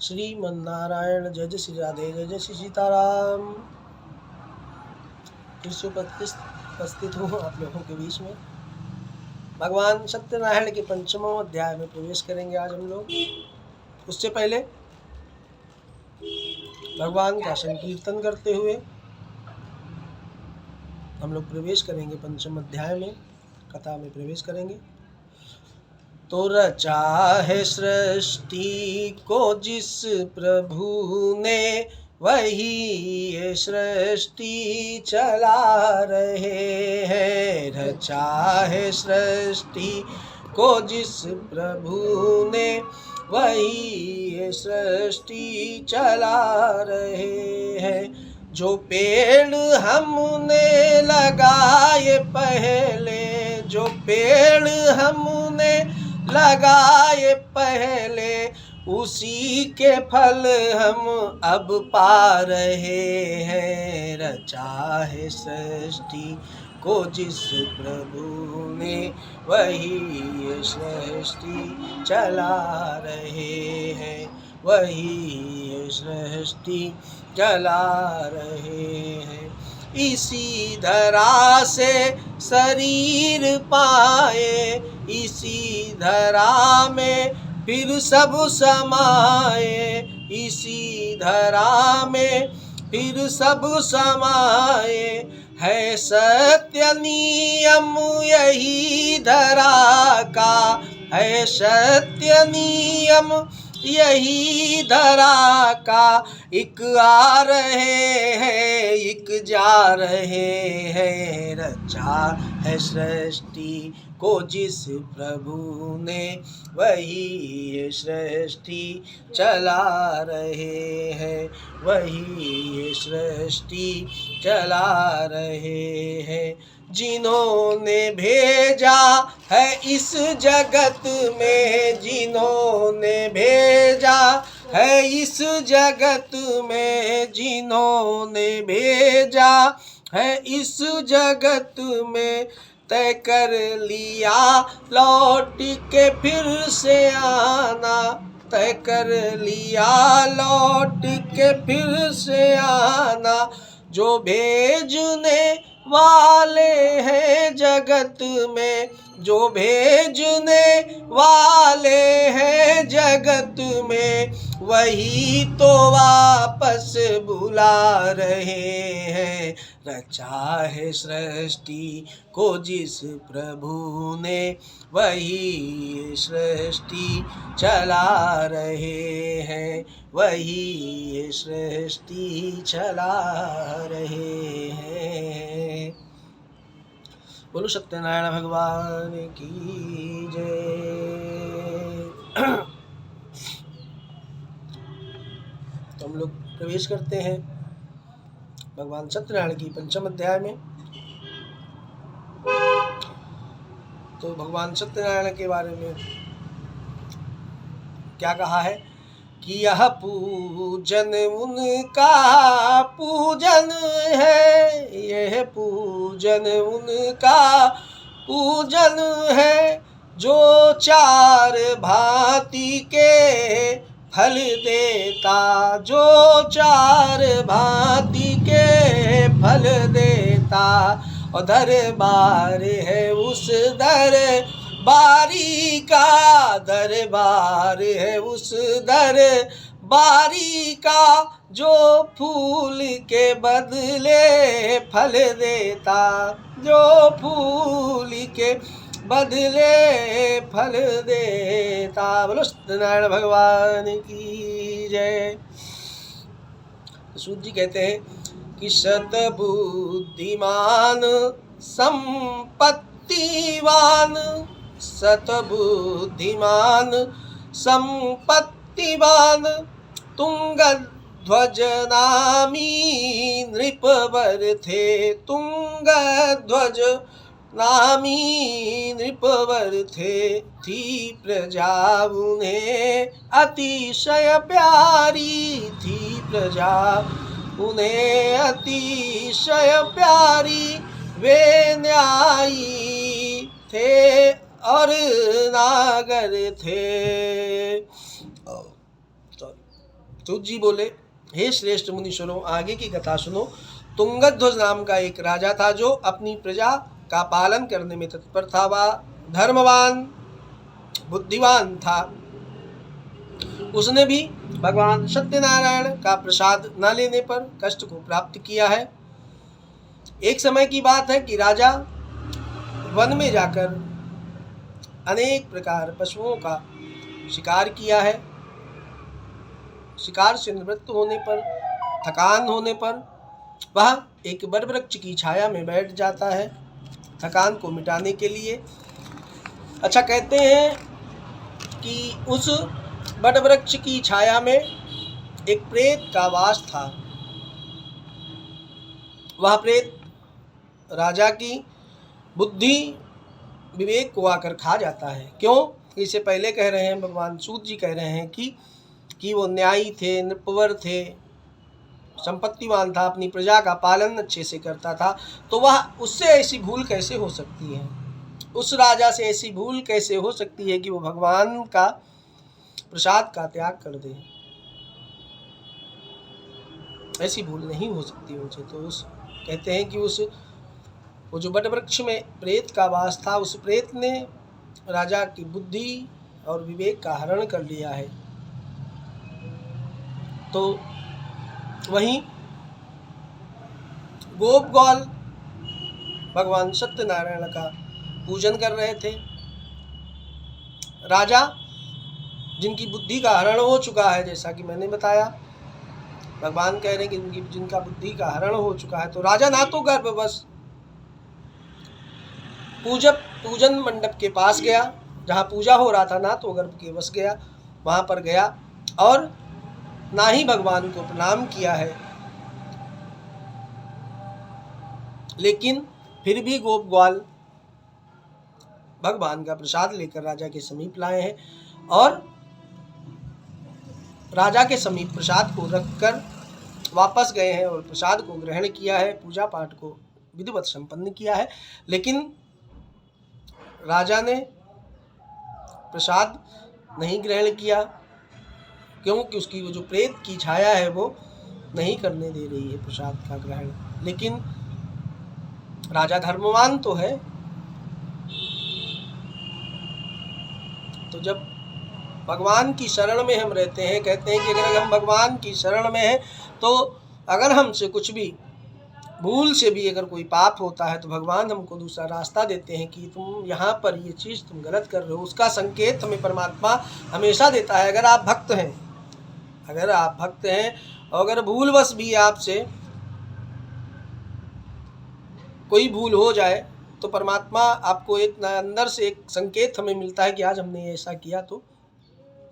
श्रीमन्नारायण। जय जय श्री राधे, जय जय श्री सीताराम। फिर से उपस्थित हूँ आप लोगों के बीच में। भगवान सत्यनारायण के 5वें अध्याय में प्रवेश करेंगे आज हम लोग। उससे पहले भगवान का संकीर्तन करते हुए हम लोग प्रवेश करेंगे 5वें अध्याय में, कथा में प्रवेश करेंगे। तो रचा है सृष्टि को जिस प्रभु ने, वही ये सृष्टि चला रहे हैं। रचा है सृष्टि को जिस प्रभु ने, वही ये सृष्टि चला रहे हैं। जो पेड़ हमने लगाए पहले, जो पेड़ हमने लगाए पहले, उसी के फल हम अब पा रहे हैं। रचा है सृष्टि को जिस प्रभु ने, वही ये सृष्टि चला रहे हैं। वही ये सृष्टि चला रहे हैं। इसी धरा से शरीर पाए, इसी धरा में फिर सब समाए, इसी धरा में फिर सब समाए। है सत्य नियम यही धरा का, है सत्य नियम यही धरा का। एक आ रहे हैं, एक जा रहे हैं। रचा है सृष्टि को जिस प्रभु ने, वही ये सृष्टि चला रहे हैं। वही ये सृष्टि चला रहे हैं। जिन्होंने भेजा है इस जगत में, जिन्होंने भेजा है इस जगत में, जिन्होंने भेजा है इस जगत में, तय कर लिया लौट के फिर से आना। तय कर लिया लौट के फिर से आना। जो भेजने वाले हैं जगत में, जो भेजने वाले हैं जगत में, वही तो वापस बुला रहे हैं। रचा है सृष्टि को जिस प्रभु ने, वही सृष्टि चला रहे हैं। वही सृष्टि चला रहे हैं। बोलो सत्यनारायण भगवान की जय। तो हम लोग प्रवेश करते हैं भगवान सत्यनारायण की 5वें अध्याय में। तो भगवान सत्यनारायण के बारे में क्या कहा है कि यह पूजन उनका पूजन है, यह पूजन उनका पूजन है। जो चार भांति के फल देता, जो चार भांति के फल देता। और दरबार है उस दरबारी का, दरबार है उस दरबारी का। जो फूल के बदले फल देता, जो फूल के बदले फल देता। बोलो सत्यनारायण भगवान की जय। सूत जी कहते हैं कि सतबुद्धिमान संपत्तिवान, सतबुद्धिमान संपत्तिवान, तुंगध्वज नामी नृपवर थे। तुंगध्वज नामी नृपवर थे। थी प्रजा उन्हें अतिशय प्यारी, थी प्रजा उन्हें अतिशय प्यारी। वे न्यायी थे और नागर थे। सूत जी बोले, हे श्रेष्ठ मुनीश्वरों, आगे की कथा सुनो। तुंगध्वज नाम का एक राजा था जो अपनी प्रजा का पालन करने में तत्पर था। वह धर्मवान बुद्धिवान था। उसने भी भगवान सत्यनारायण का प्रसाद न लेने पर कष्ट को प्राप्त किया है। एक समय की बात है कि राजा वन में जाकर अनेक प्रकार पशुओं का शिकार किया है। शिकार से निवृत्त होने पर, थकान होने पर वह एक बड़ वृक्ष की छाया में बैठ जाता है थकान को मिटाने के लिए। अच्छा, कहते हैं कि उस बड़ वृक्ष की छाया में एक प्रेत का वास था। वह प्रेत राजा की बुद्धि विवेक को आकर खा जाता है। क्यों? इसे पहले कह रहे हैं, भगवान सूत जी कह रहे हैं कि वो न्यायी थे, नृपवर थे, संपत्तिवान था, अपनी प्रजा का पालन अच्छे से करता था, तो वह उससे ऐसी भूल कैसे हो सकती है? उस राजा से ऐसी भूल कैसे हो सकती है कि वो भगवान का प्रसाद का त्याग कर दे? ऐसी भूल नहीं हो सकती उनसे। तो उस कहते हैं कि वो जो बट वृक्ष में प्रेत का वास था, उस प्रेत ने राजा की बुद्धि और विवेक का हरण कर लिया है। तो वहीं गोप ग्वाल भगवान सत्यनारायण का पूजन कर रहे थे। राजा जिनकी बुद्धि का हरण हो चुका है, जैसा कि मैंने बताया, भगवान कह रहे हैं कि जिनका बुद्धि का हरण हो चुका है, तो राजा ना तो गर्भवश पूजन मंडप के पास गया जहाँ पूजा हो रहा था, ना तो गर्भ के वश गया, वहाँ पर गया और ना ही भगवान को प्रणाम किया है। लेकिन फिर भी गोप ग्वाल भगवान का प्रसाद लेकर राजा के समीप लाए हैं और राजा के समीप प्रसाद को रखकर वापस गए हैं और प्रसाद को ग्रहण किया है, पूजा पाठ को विधिवत संपन्न किया है। लेकिन राजा ने प्रसाद नहीं ग्रहण किया, क्योंकि उसकी वो जो प्रेत की छाया है वो नहीं करने दे रही है प्रसाद का ग्रहण। लेकिन राजा धर्मवान तो है, तो जब भगवान की शरण में हम रहते हैं, कहते हैं कि अगर हम भगवान की शरण में हैं तो अगर हमसे कुछ भी भूल से भी अगर कोई पाप होता है तो भगवान हमको दूसरा रास्ता देते हैं कि तुम यहाँ पर ये चीज़ तुम गलत कर रहे हो। उसका संकेत हमें परमात्मा हमेशा देता है। अगर आप भक्त हैं और अगर भूलवश भी आपसे कोई भूल हो जाए तो परमात्मा आपको एक अंदर से एक संकेत हमें मिलता है कि आज हमने ऐसा किया तो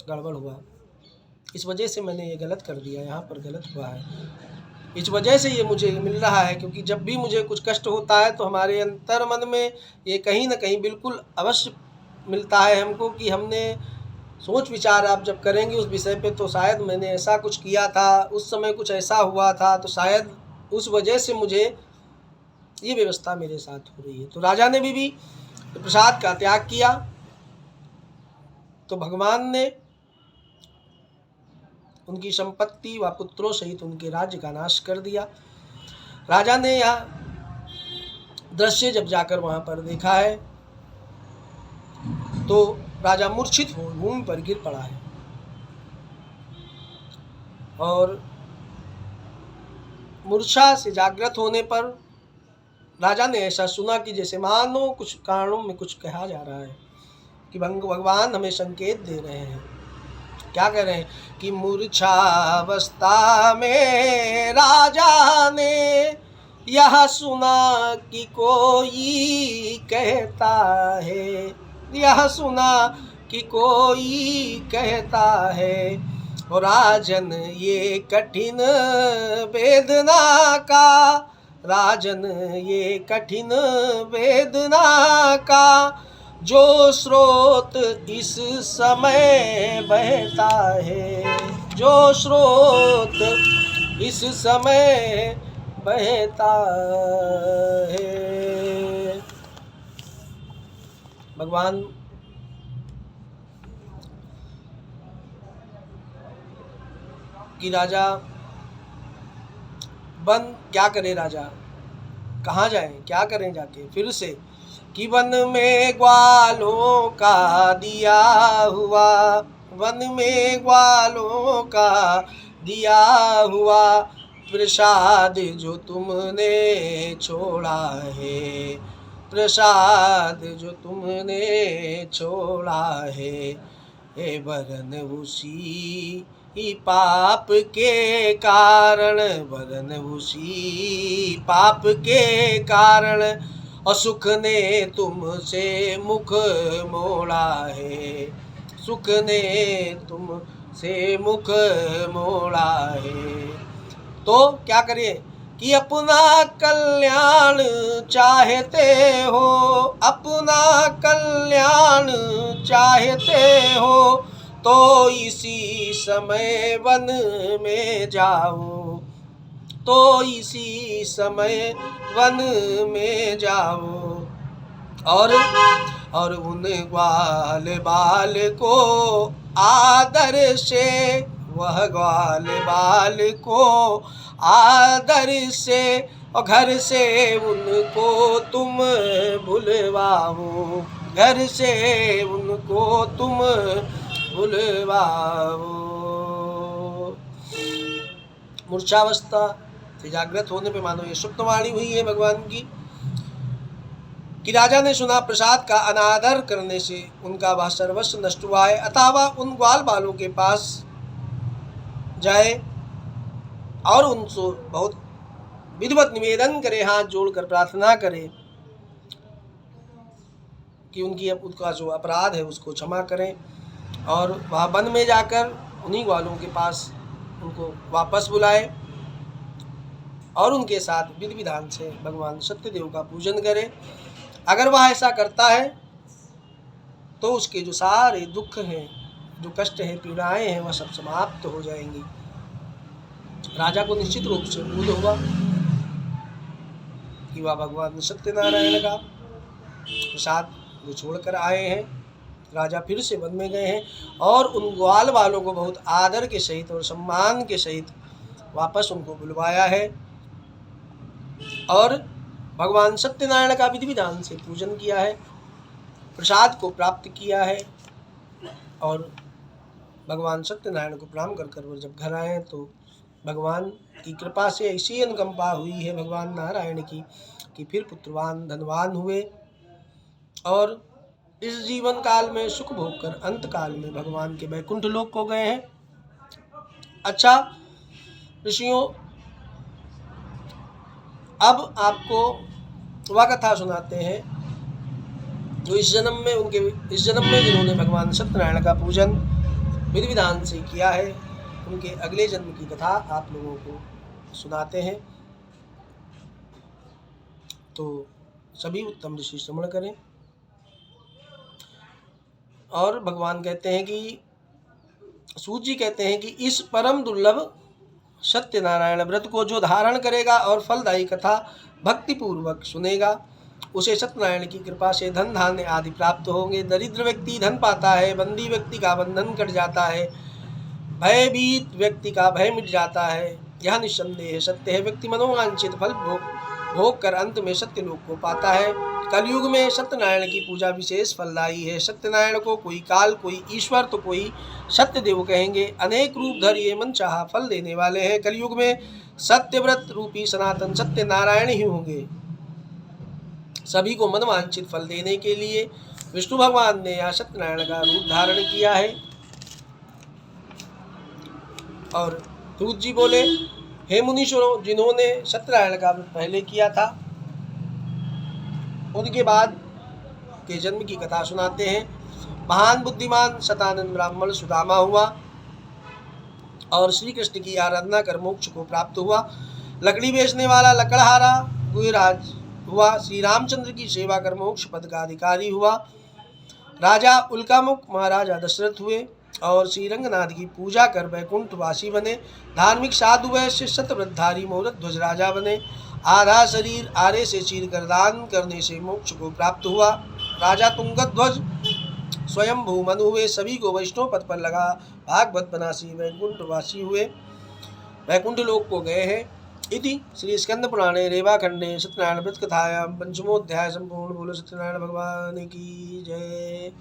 गड़बड़ हुआ, इस वजह से मैंने ये गलत कर दिया, यहाँ पर गलत हुआ है, इस वजह से ये मुझे मिल रहा है। क्योंकि जब भी मुझे कुछ कष्ट होता है तो हमारे अंतर मन में ये कहीं ना कहीं बिल्कुल अवश्य मिलता है हमको कि हमने सोच विचार आप जब करेंगे उस विषय पे तो शायद मैंने ऐसा कुछ किया था, उस समय कुछ ऐसा हुआ था, तो शायद उस वजह से मुझे ये व्यवस्था मेरे साथ हो रही है। तो राजा ने भी प्रसाद का त्याग किया तो भगवान ने उनकी संपत्ति व पुत्रों सहित उनके राज्य का नाश कर दिया। राजा ने यह दृश्य जब जाकर वहां पर देखा है तो राजा मूर्छित हो भूमि पर गिर पड़ा है और मूर्छा से जागृत होने पर राजा ने ऐसा सुना कि जैसे मानो कुछ कानों में कुछ कहा जा रहा है कि भगवान हमें संकेत दे रहे हैं। क्या कह रहे हैं कि मूर्छावस्था में राजा ने यह सुना कि कोई कहता है, यह सुना कि कोई कहता है, और राजन ये कठिन वेदना का, राजन ये कठिन वेदना का जो स्रोत इस समय बहता है, जो स्रोत इस समय बहता है। भगवान कि राजा वन क्या करे, राजा कहाँ जाएं, क्या करें जाके। फिर से कि वन में ग्वालों का दिया हुआ, वन में ग्वालों का दिया हुआ प्रसाद जो तुमने छोड़ा है, प्रसाद जो तुमने छोड़ा है, हे वरन उसी पाप के कारण, वरन उसी पाप के कारण सुख ने तुमसे मुख मोड़ा है, सुख ने तुमसे मुख मोड़ा है। तो क्या करिए कि अपना कल्याण चाहते हो, अपना कल्याण चाहते हो तो इसी समय वन में जाओ, तो इसी समय वन में जाओ। और उन ग्वाल बाल को आदर से, वह ग्वाल बाल को आदर से और घर से उनको तुम बुलवाओ, घर से उनको तुम बुलवाओ। मूर्छावस्था से जागृत होने पे मानो ये सुप्तवाणी हुई है भगवान की कि राजा ने सुना प्रसाद का अनादर करने से उनका वह सर्वस्व नष्ट हुआ है, अतः वह उन ग्वाल बालों के पास जाए और उनसे बहुत विधिवत निवेदन करे, हाथ जोड़कर प्रार्थना करे कि उनका जो अपराध है उसको क्षमा करें। और वह वन में जाकर उन्हीं ग्वालों के पास उनको वापस बुलाए और उनके साथ विधि विधान से भगवान सत्यदेव का पूजन करे। अगर वह ऐसा करता है तो उसके जो सारे दुख हैं, जो कष्ट हैं, पीड़ाएं हैं, वह सब समाप्त हो जाएंगी। राजा को निश्चित रूप से बोध हुआ कि वह भगवान सत्यनारायण का प्रसाद जो छोड़कर आए हैं। राजा फिर से वन में गए हैं और उन ग्वाल वालों को बहुत आदर के सहित और सम्मान के सहित वापस उनको बुलवाया है और भगवान सत्यनारायण का विधि विधान से पूजन किया है, प्रसाद को प्राप्त किया है। और भगवान सत्यनारायण को प्रणाम कर कर वो जब घर आए तो भगवान की कृपा से ऐसी अनुकंपा हुई है भगवान नारायण की कि फिर पुत्रवान धनवान हुए और इस जीवन काल में सुख भोग कर अंत काल में भगवान के वैकुंठ लोक को गए हैं। अच्छा ऋषियों, अब आपको वह कथा सुनाते हैं जो इस जन्म में जिन्होंने भगवान सत्यनारायण का पूजन विधि विधान से किया है, उनके अगले जन्म की कथा आप लोगों को सुनाते हैं। तो सभी उत्तम ऋषि श्रवण करें। और भगवान कहते हैं कि सूत जी कहते हैं कि इस परम दुर्लभ सत्यनारायण व्रत को जो धारण करेगा और फलदायी कथा भक्ति पूर्वक सुनेगा, उसे सत्यनारायण की कृपा से धन धान्य आदि प्राप्त होंगे। दरिद्र व्यक्ति धन पाता है, बंदी व्यक्ति का बंधन कट जाता है, भयभीत व्यक्ति का भय मिट जाता है। यह निस्संदेह सत्य है। व्यक्ति मनोवांछित फल भोग कर अंत में सत्य लोक को पाता है। कलयुग में सत्यनारायण की पूजा विशेष फलदायी है। सत्यनारायण को कोई काल, कोई ईश्वर तो कोई सत्यदेव कहेंगे। अनेक रूप धर ये मनचाहा फल देने वाले हैं। कलयुग में सत्यव्रत रूपी सनातन सत्यनारायण ही होंगे। सभी को मनवांछित फल देने के लिए विष्णु भगवान ने यहाँ सत्यनारायण का रूप धारण किया है। और सूत जी बोले, हे मुनीश्वरों, जिन्होंने सत्यनारायण का व्रत पहले किया था उनके बाद के जन्म की कथा सुनाते हैं। महान बुद्धिमान शतानंद ब्राह्मण सुदामा हुआ और श्री कृष्ण की आराधना कर मोक्ष को प्राप्त हुआ। लकड़ी बेचने वाला लकड़हारा गुहराज हुआ। श्री रामचंद्र की सेवा कर मोक्ष पद का अधिकारी हुआ। राजा उल्कामुख महाराजा दशरथ हुए और श्री रंगनाथ की पूजा कर वैकुंठ वासी बने। धार्मिक साधु वैश्य शतव्रतधारी मोरत ध्वज राजा बने। आधा शरीर आरे से चीर कर दान करने से मोक्ष को प्राप्त हुआ। राजा तुंगध्वज स्वयं भूमन हुए। सभी को वैष्णव पद पर लगा भागवत बना श्री वैकुंठ वासी हुए। वैकुंठ लोक को गए हैं। इति श्री स्कंद पुराणे रेवाखंडे सत्यनारायण व्रत कथायां पंचमोध्याय संपूर्ण। बोलो सत्यनारायण भगवान की जय।